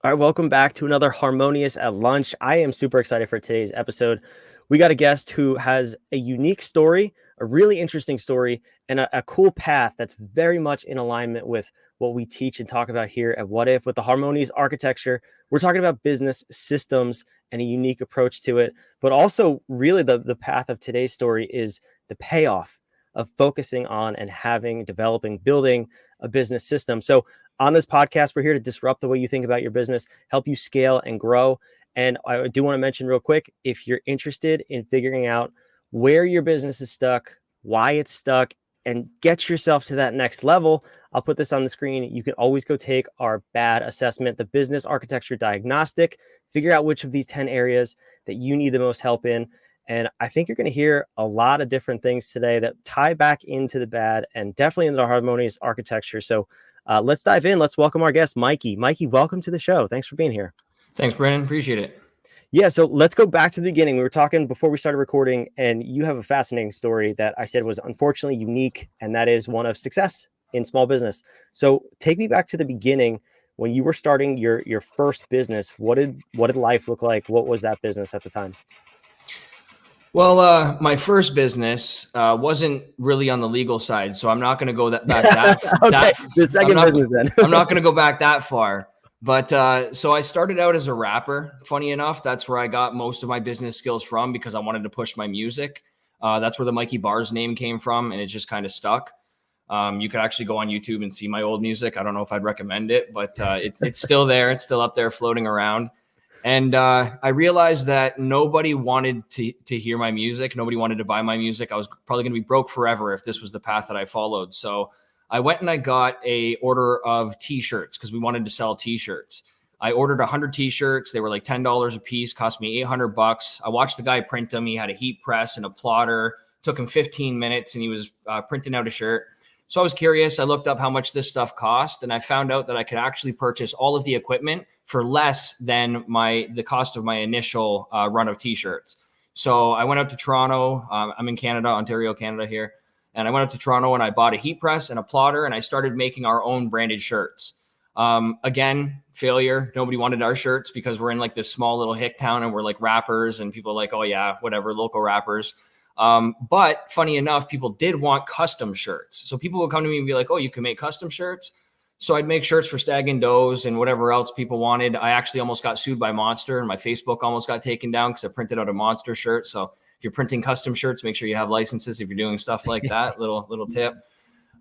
All right, welcome back to another Harmonious at Lunch. I am super excited for today's episode. We got a guest who has a unique story, a really interesting story, and a cool path that's very much in alignment with what we teach and talk about here at What If with the Harmonious architecture. We're talking about business systems and a unique approach to it, but also really the path of today's story is the payoff of focusing on and developing, building a business system. So on this podcast, we're here to disrupt the way you think about your business, help you scale and grow. And I do want to mention real quick, if you're interested in figuring out where your business is stuck, why it's stuck, and get yourself to that next level, I'll put this on the screen. You can always go take our BAD assessment, the business architecture diagnostic, figure out which of these 10 areas that you need the most help in. And I think you're going to hear a lot of different things today that tie back into the BAD and definitely into the harmonious architecture. So let's dive in. Let's welcome our guest, Mikey. Mikey, welcome to the show. Thanks for being here. Thanks, Brandon. Appreciate it. Yeah, so let's go back to the beginning. We were talking before we started recording, and you have a fascinating story that I said was unfortunately unique, and that is one of success in small business. So take me back to the beginning when you were starting your first business. What did life look like? What was that business at the time? Well, my first business wasn't really on the legal side, so I'm not going to go back that okay, the second business then. I'm not going to go back that far. But so I started out as a rapper. Funny enough, that's where I got most of my business skills from because I wanted to push my music. That's where the Mikey Bars name came from, and it just kind of stuck. You could actually go on YouTube and see my old music. I don't know if I'd recommend it, but it's still there. It's still up there floating around. And I realized that nobody wanted to hear my music. Nobody wanted to buy my music. I was probably going to be broke forever if this was the path that I followed. So I went and I got a order of t-shirts because we wanted to sell t-shirts. I ordered 100 t-shirts. They were like $10 a piece, cost me $800. I watched the guy print them. He had a heat press and a plotter. Took him 15 minutes and he was printing out a shirt. So I was curious. I looked up how much this stuff cost, and I found out that I could actually purchase all of the equipment for less than the cost of my initial run of t-shirts. So I went out to Toronto. I'm in Canada, Ontario, Canada here. And I went up to Toronto and I bought a heat press and a plotter, and I started making our own branded shirts. Again, failure. Nobody wanted our shirts because we're in like this small little hick town and we're like rappers, and people are like, oh yeah, whatever, local rappers. But funny enough, people did want custom shirts. So people would come to me and be like, oh, you can make custom shirts. So I'd make shirts for Stag and Does and whatever else people wanted. I actually almost got sued by Monster, and my Facebook almost got taken down because I printed out a Monster shirt. So if you're printing custom shirts, make sure you have licenses if you're doing stuff like that. Little tip.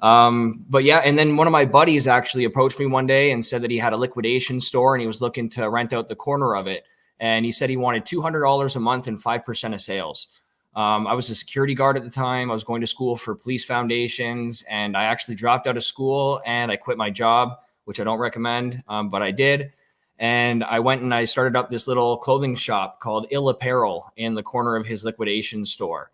But yeah, and then one of my buddies actually approached me one day and said that he had a liquidation store and he was looking to rent out the corner of it. And he said he wanted $200 a month and 5% of sales. I was a security guard at the time. I was going to school for police foundations, and I actually dropped out of school and I quit my job, which I don't recommend, but I did. And I went and I started up this little clothing shop called Ill Apparel in the corner of his liquidation store,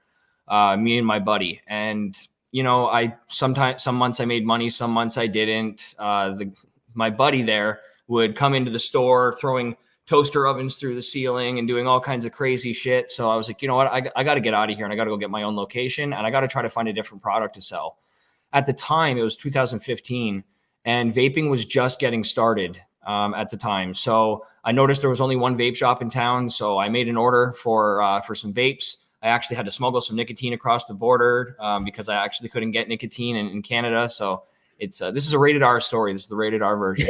me and my buddy. And, you know, some months I made money, some months I didn't. My buddy there would come into the store throwing toaster ovens through the ceiling and doing all kinds of crazy shit. So I was like, you know what, I got to get out of here and I got to go get my own location and I got to try to find a different product to sell. At the time, it was 2015 and vaping was just getting started at the time. So I noticed there was only one vape shop in town. So I made an order for some vapes. I actually had to smuggle some nicotine across the border because I actually couldn't get nicotine in Canada. So this is a rated R story. This is the rated R version.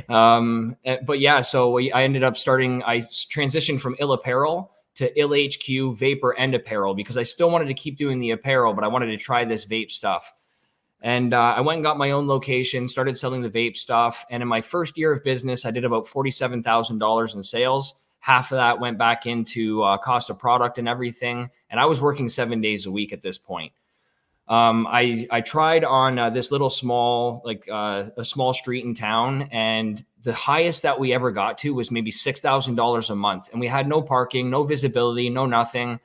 But yeah, so I ended up I transitioned from Ill Apparel to Ill HQ Vapor and Apparel because I still wanted to keep doing the apparel, but I wanted to try this vape stuff. And I went and got my own location, started selling the vape stuff. And in my first year of business, I did about $47,000 in sales. Half of that went back into cost of product and everything. And I was working 7 days a week at this point. I tried on this little small, a small street in town, and the highest that we ever got to was maybe $6,000 a month. And we had no parking, no visibility, no nothing.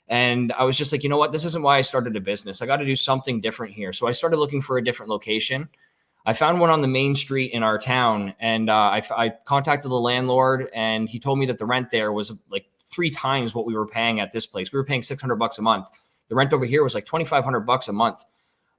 And I was just like, you know what, this isn't why I started a business. I got to do something different here. So I started looking for a different location. I found one on the main street in our town, and I contacted the landlord, and he told me that the rent there was like 3 times what we were paying at this place. We were paying $600 a month. The rent over here was like $2,500 a month.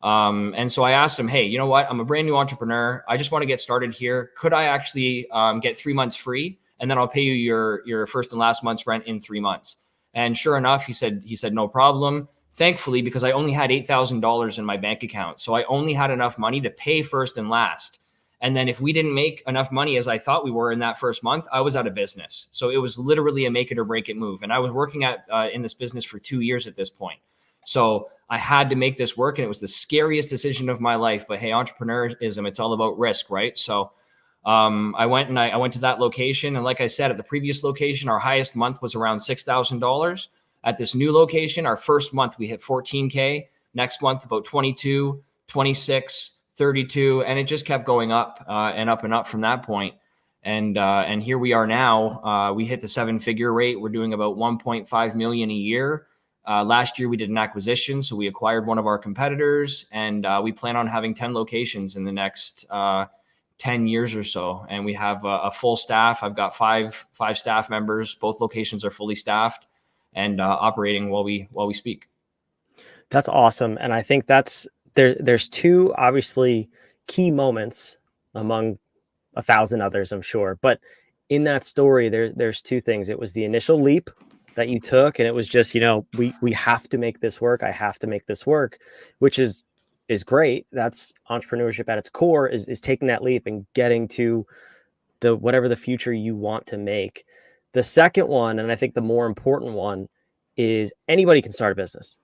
And so I asked him, hey, you know what? I'm a brand new entrepreneur. I just want to get started here. Could I actually get 3 months free? And then I'll pay you your first and last month's rent in 3 months. And sure enough, he said, no problem. Thankfully, because I only had $8,000 in my bank account. So I only had enough money to pay first and last. And then if we didn't make enough money as I thought we were in that first month, I was out of business. So it was literally a make it or break it move. And I was working in this business for 2 years at this point. So I had to make this work, and it was the scariest decision of my life. But hey, entrepreneurism, it's all about risk, right? So I went to that location. And like I said, at the previous location, our highest month was around $6,000. At this new location, our first month, we hit 14K. Next month, about 22, 26, 32. And it just kept going up and up and up from that point. And here we are now. We hit the 7-figure rate. We're doing about 1.5 million a year. Last year, we did an acquisition. So we acquired one of our competitors, and we plan on having 10 locations in the next 10 years or so. And we have a full staff. I've got five staff members. Both locations are fully staffed and operating while we speak. That's awesome. And I think there's two obviously key moments among 1,000 others, I'm sure. But in that story, there's two things. It was the initial leap that you took, and it was just, we have to make this work. I have to make this work, which is great. That's entrepreneurship at its core, is taking that leap and getting to whatever the future you want to make. The second one, and I think the more important one, is anybody can start a business.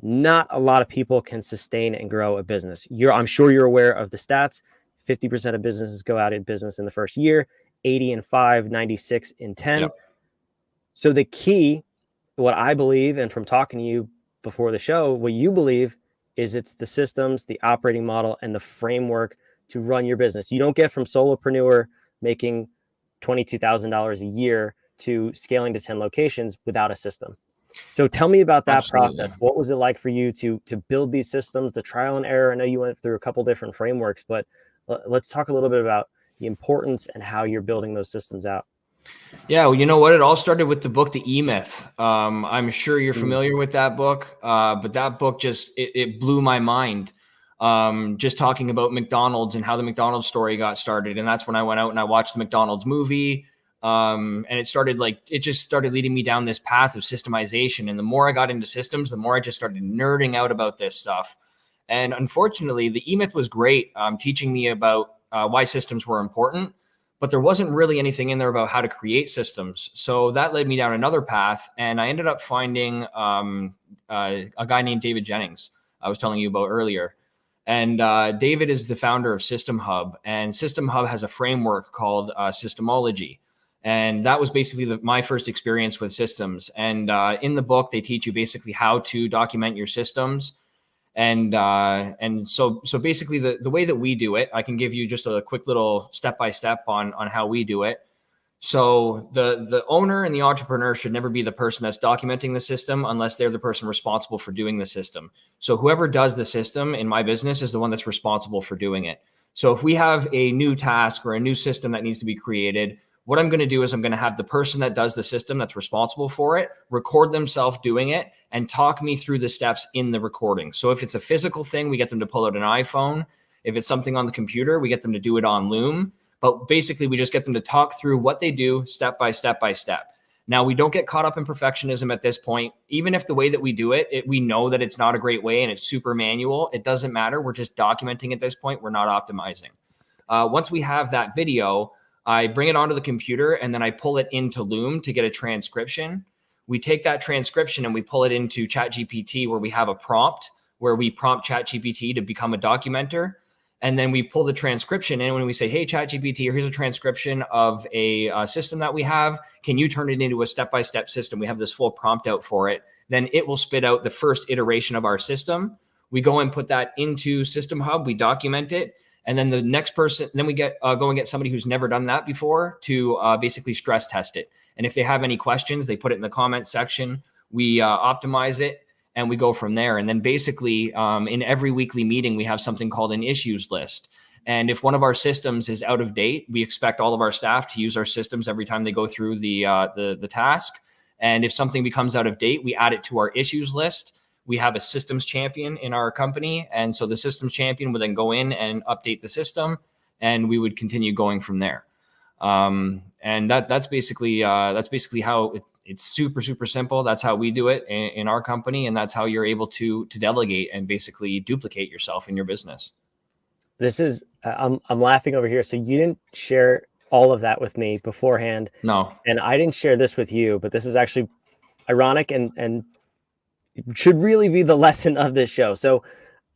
Not a lot of people can sustain and grow a business. I'm sure you're aware of the stats. 50% of businesses go out of business in the first year, 80 in 5, 96 in 10. Yep. So the key, what I believe, and from talking to you before the show, what you believe is it's the systems, the operating model, and the framework to run your business. You don't get from solopreneur making $22,000 a year to scaling to 10 locations without a system. So tell me about that process. What was it like for you to build these systems, the trial and error? I know you went through a couple different frameworks, but let's talk a little bit about the importance and how you're building those systems out. Yeah, well, you know what? It all started with the book, The E-Myth. I'm sure you're familiar with that book, but that book just, it blew my mind. Just talking about McDonald's and how the McDonald's story got started. And that's when I went out and I watched the McDonald's movie. And it just started leading me down this path of systemization. And the more I got into systems, the more I just started nerding out about this stuff. And unfortunately, the E-Myth was great, teaching me about why systems were important, but there wasn't really anything in there about how to create systems. So that led me down another path. And I ended up finding a guy named David Jennings, I was telling you about earlier. And David is the founder of System Hub. And System Hub has a framework called Systemology. And that was basically my first experience with systems. And in the book, they teach you basically how to document your systems. And so basically the way that we do it, I can give you just a quick little step-by-step on how we do it. So the owner and the entrepreneur should never be the person that's documenting the system unless they're the person responsible for doing the system. So whoever does the system in my business is the one that's responsible for doing it. So if we have a new task or a new system that needs to be created, what I'm going to do is I'm going to have the person that does the system that's responsible for it record themselves doing it and talk me through the steps in the recording. So if it's a physical thing, we get them to pull out an iPhone. If it's something on the computer, we get them to do it on Loom. But basically, we just get them to talk through what they do step by step by step. Now, we don't get caught up in perfectionism at this point. Even if the way that we do it, we know that it's not a great way and it's super manual. It doesn't matter. We're just documenting at this point. We're not optimizing. Once we have that video, I bring it onto the computer and then I pull it into Loom to get a transcription. We take that transcription and we pull it into ChatGPT, where we have a prompt where we prompt ChatGPT to become a documenter. And then we pull the transcription in when we say, hey, ChatGPT, here's a transcription of a system that we have. Can you turn it into a step-by-step system? We have this full prompt out for it. Then it will spit out the first iteration of our system. We go and put that into System Hub. We document it. And then the next person, then we go and get somebody who's never done that before to basically stress test it. And if they have any questions, they put it in the comments section. We optimize it and we go from there. And then basically in every weekly meeting, we have something called an issues list. And if one of our systems is out of date, we expect all of our staff to use our systems every time they go through the task. And if something becomes out of date, we add it to our issues list. we have a systems champion in our company. And so the systems champion would then go in and update the system, and we would continue going from there. And that's basically how it's super, super simple. That's how we do it in our company. And that's how you're able to delegate and basically duplicate yourself in your business. This is, I'm laughing over here. So you didn't share all of that with me beforehand. No. And I didn't share this with you, but this is actually ironic and should really be the lesson of this show. So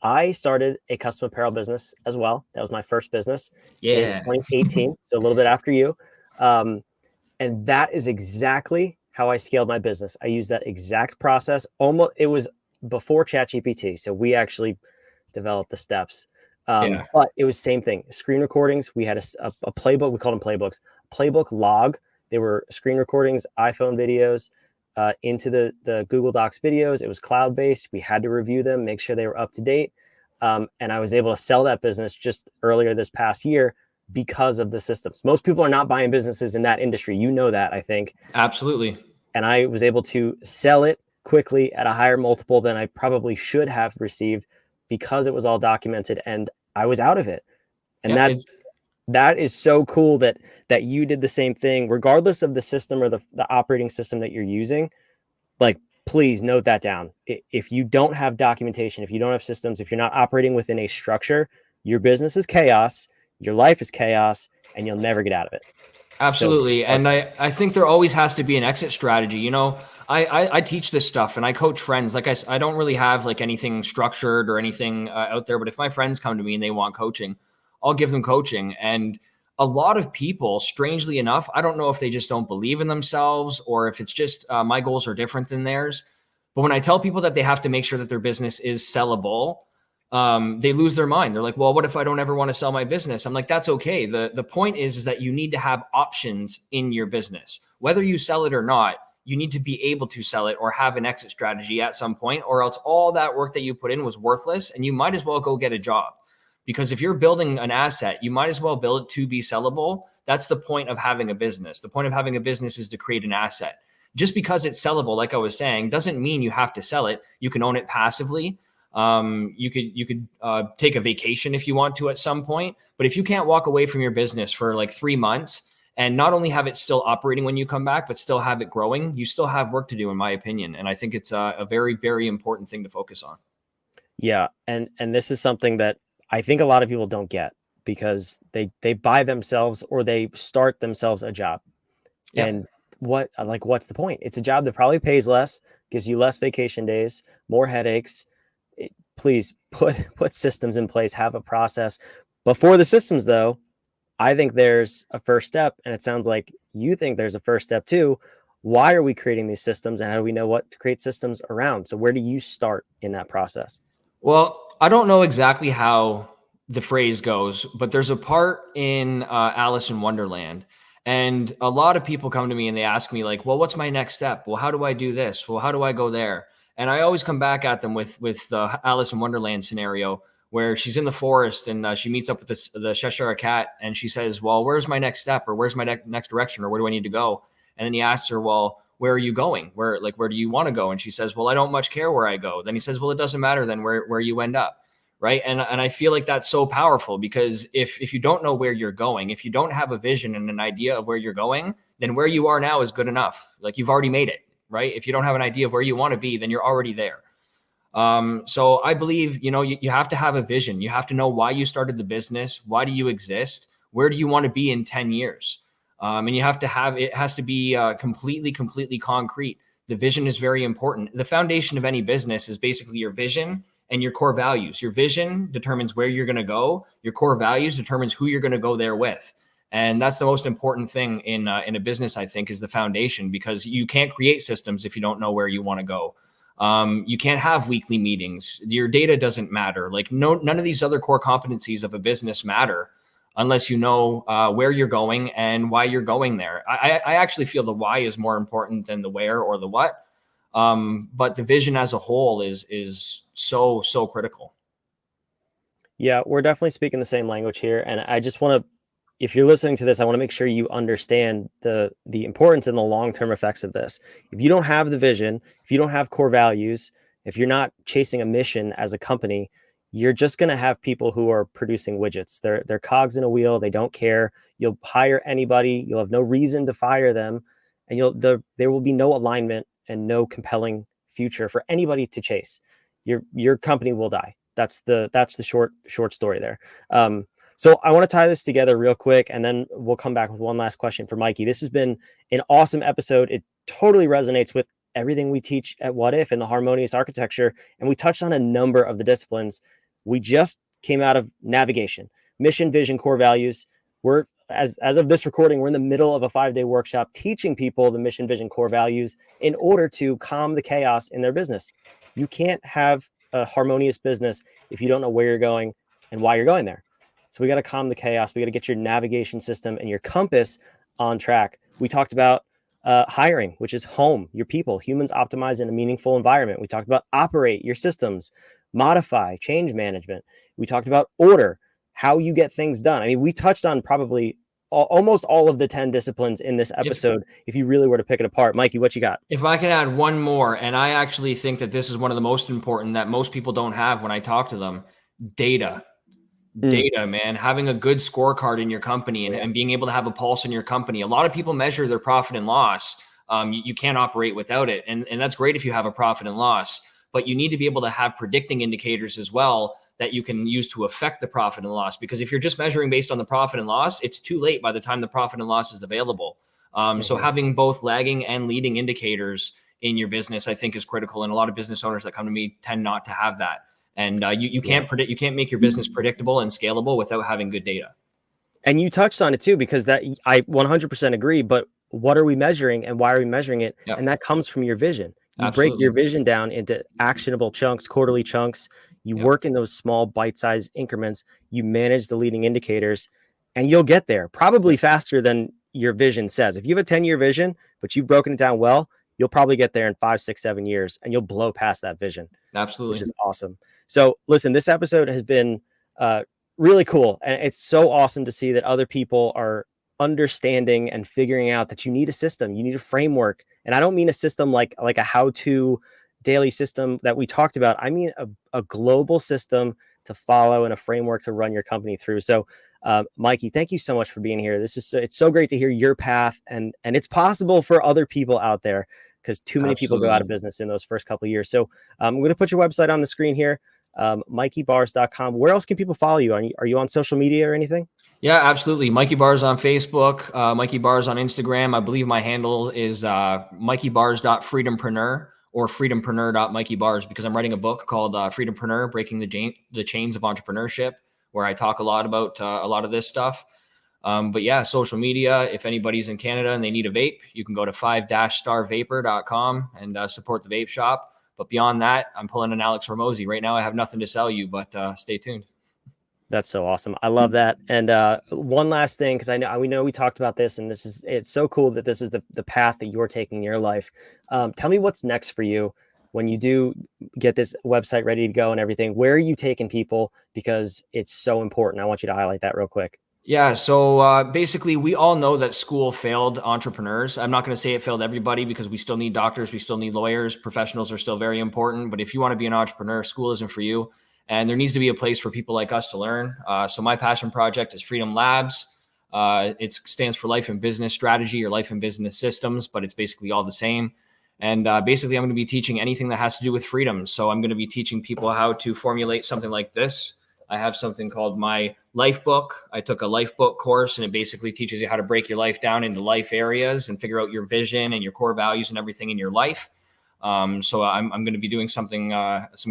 I started a custom apparel business as well. That was my first business in 2018. So a little bit after you. And that is exactly how I scaled my business. I used that exact process. Almost, it was before ChatGPT. So we actually developed the steps. But it was same thing. Screen recordings. We had a playbook. We called them playbooks. Playbook log. They were screen recordings, iPhone videos, into the Google Docs videos. It was cloud-based. We had to review them, make sure they were up to date. And I was able to sell that business just earlier this past year because of the systems. Most people are not buying businesses in that industry. You know that, I think. Absolutely. And I was able to sell it quickly at a higher multiple than I probably should have received because it was all documented and I was out of it. And that is so cool that you did the same thing, regardless of the system or the operating system that you're using. Like, please note that down. If you don't have documentation, if you don't have systems, if you're not operating within a structure, your business is chaos, your life is chaos, and you'll never get out of it. Absolutely. So, and I think there always has to be an exit strategy. You know, I teach this stuff and I coach friends. Like I don't really have like anything structured or anything out there, but if my friends come to me and they want coaching, I'll give them coaching. And a lot of people, strangely enough, I don't know if they just don't believe in themselves or if it's just my goals are different than theirs. But when I tell people that they have to make sure that their business is sellable, they lose their mind. They're like, well, what if I don't ever want to sell my business? I'm like, that's okay. The point is that you need to have options in your business. Whether you sell it or not, you need to be able to sell it or have an exit strategy at some point, or else all that work that you put in was worthless and you might as well go get a job. Because if you're building an asset, you might as well build it to be sellable. That's the point of having a business. The point of having a business is to create an asset. Just because it's sellable, like I was saying, doesn't mean you have to sell it. You can own it passively. You could take a vacation if you want to at some point, but if you can't walk away from your business for like 3 months and not only have it still operating when you come back, but still have it growing, you still have work to do, in my opinion. And I think it's a very, very important thing to focus on. Yeah. And this is something that I think a lot of people don't get because they buy themselves or they start themselves a job. Yeah. And what's the point? It's a job that probably pays less, gives you less vacation days, more headaches. Please put systems in place, have a process. Before the systems, though, I think there's a first step, and it sounds like you think there's a first step too. Why are we creating these systems, and how do we know what to create systems around? So where do you start in that process? Well, I don't know exactly how the phrase goes, but there's a part in Alice in Wonderland. And a lot of people come to me and they ask me like, well, what's my next step? Well, how do I do this? Well, how do I go there? And I always come back at them with the Alice in Wonderland scenario where she's in the forest and she meets up with the Cheshire Cat and she says, well, where's my next step, or where's my next direction, or where do I need to go? And then he asks her, well, where are you going? Where do you want to go? And she says, well, I don't much care where I go. Then he says, well, it doesn't matter then where you end up. Right. And I feel like that's so powerful because if you don't know where you're going, if you don't have a vision and an idea of where you're going, then where you are now is good enough. Like you've already made it. Right. If you don't have an idea of where you want to be, then you're already there. So I believe, you have to have a vision. You have to know why you started the business. Why do you exist? Where do you want to be in 10 years? And you have to it has to be completely concrete. The vision is very important. The foundation of any business is basically your vision and your core values. Your vision determines where you're going to go. Your core values determines who you're going to go there with. And that's the most important thing in a business, I think, is the foundation, because you can't create systems if you don't know where you want to go. You can't have weekly meetings. Your data doesn't matter. Like none of these other core competencies of a business matter unless you know where you're going and why you're going there. I actually feel the why is more important than the where or the what. But the vision as a whole is so critical. Yeah, we're definitely speaking the same language here. And I just want to, if you're listening to this, I want to make sure you understand the importance and the long-term effects of this. If you don't have the vision, if you don't have core values, If you're not chasing a mission as a company, you're just going to have people who are producing widgets. They're cogs in a wheel. They don't care. You'll hire anybody. You'll have no reason to fire them, and there will be no alignment and no compelling future for anybody to chase. Your company will die. That's the short story there. So I want to tie this together real quick, and then we'll come back with one last question for Mikey. This has been an awesome episode. It totally resonates with everything we teach at What If in the harmonious architecture, and we touched on a number of the disciplines. We just came out of navigation, mission, vision, core values. We're as of this recording, we're in the middle of a 5-day workshop teaching people the mission, vision, core values in order to calm the chaos in their business. You can't have a harmonious business if you don't know where you're going and why you're going there. So we got to calm the chaos. We got to get your navigation system and your compass on track. We talked about hiring, which is home, your people, humans optimize in a meaningful environment. We talked about operate your systems, modify, change management. We talked about order, how you get things done. I mean, we touched on probably almost all of the 10 disciplines in this episode. If you really were to pick it apart, Mikey, what you got? If I can add one more, and I actually think that this is one of the most important that most people don't have when I talk to them, data. Data, man, having a good scorecard in your company and being able to have a pulse in your company. A lot of people measure their profit and loss. You can't operate without it. And that's great if you have a profit and loss, but you need to be able to have predicting indicators as well that you can use to affect the profit and loss. Because if you're just measuring based on the profit and loss, it's too late by the time the profit and loss is available. So having both lagging and leading indicators in your business, I think is critical. And a lot of business owners that come to me tend not to have that. And you can't predict, you can't make your business predictable and scalable without having good data. And you touched on it too, because that I 100% agree. But what are we measuring and why are we measuring it? Yep. And that comes from your vision. You break your vision down into actionable chunks, quarterly chunks. You work in those small bite-sized increments. You manage the leading indicators, and you'll get there probably faster than your vision says. If you have a 10-year vision, but you've broken it down well, you'll probably get there in 5, 6, 7 years, and you'll blow past that vision. Absolutely. Which is awesome. So listen, this episode has been really cool. And it's so awesome to see that other people are understanding and figuring out that you need a system, you need a framework. And I don't mean a system like a how-to daily system that we talked about. I mean a global system to follow and a framework to run your company through. So Mikey, thank you so much for being here. It's so great to hear your path, and it's possible for other people out there, because too many people go out of business in those first couple of years. So I'm going to put your website on the screen here, MikeyBars.com. Where else can people follow you? Are you on social media or anything? Yeah, absolutely. Mikey Bars on Facebook, Mikey Bars on Instagram. I believe my handle is MikeyBars.freedompreneur or freedompreneur.MikeyBars, because I'm writing a book called Freedompreneur, Breaking the Chains of Entrepreneurship, where I talk a lot about a lot of this stuff. But yeah, social media, if anybody's in Canada and they need a vape, you can go to 5-starvapor.com and support the vape shop. But beyond that, I'm pulling an Alex Hormozy. Right now, I have nothing to sell you, but stay tuned. That's so awesome. I love that. And one last thing, because we know we talked about this, and it's so cool that this is the path that you're taking in your life. Tell me what's next for you when you do get this website ready to go and everything. Where are you taking people? Because it's so important. I want you to highlight that real quick. Yeah. So basically, we all know that school failed entrepreneurs. I'm not going to say it failed everybody, because we still need doctors. We still need lawyers. Professionals are still very important. But if you want to be an entrepreneur, school isn't for you. And there needs to be a place for people like us to learn. So my passion project is Freedom Labs. It stands for Life and Business Strategy or Life and Business Systems, but it's basically all the same. And basically, I'm going to be teaching anything that has to do with freedom. So I'm going to be teaching people how to formulate something like this. I have something called my life book. I took a life book course, and it basically teaches you how to break your life down into life areas and figure out your vision and your core values and everything in your life. So I'm going to be doing some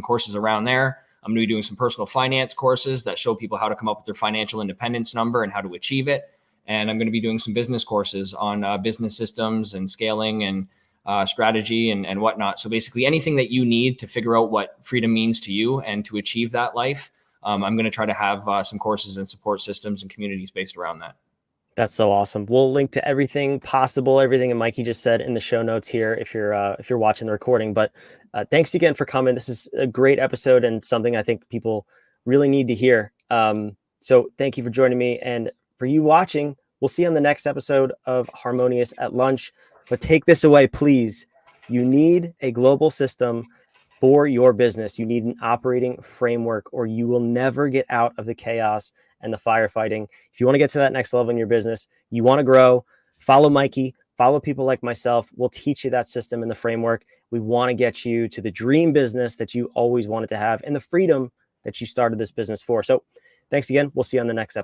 courses around there. I'm going to be doing some personal finance courses that show people how to come up with their financial independence number and how to achieve it. And I'm going to be doing some business courses on business systems and scaling and strategy and whatnot. So basically anything that you need to figure out what freedom means to you and to achieve that life, I'm going to try to have some courses and support systems and communities based around that. That's so awesome. We'll link to everything possible, everything that Mikey just said in the show notes here if you're watching the recording. But thanks again for coming. This is a great episode and something I think people really need to hear. So thank you for joining me. And for you watching, we'll see you on the next episode of Harmonious at Lunch. But take this away, please. You need a global system for your business, you need an operating framework, or you will never get out of the chaos and the firefighting. If you want to get to that next level in your business, you want to grow, follow Mikey, follow people like myself. We'll teach you that system and the framework. We want to get you to the dream business that you always wanted to have and the freedom that you started this business for. So thanks again. We'll see you on the next episode.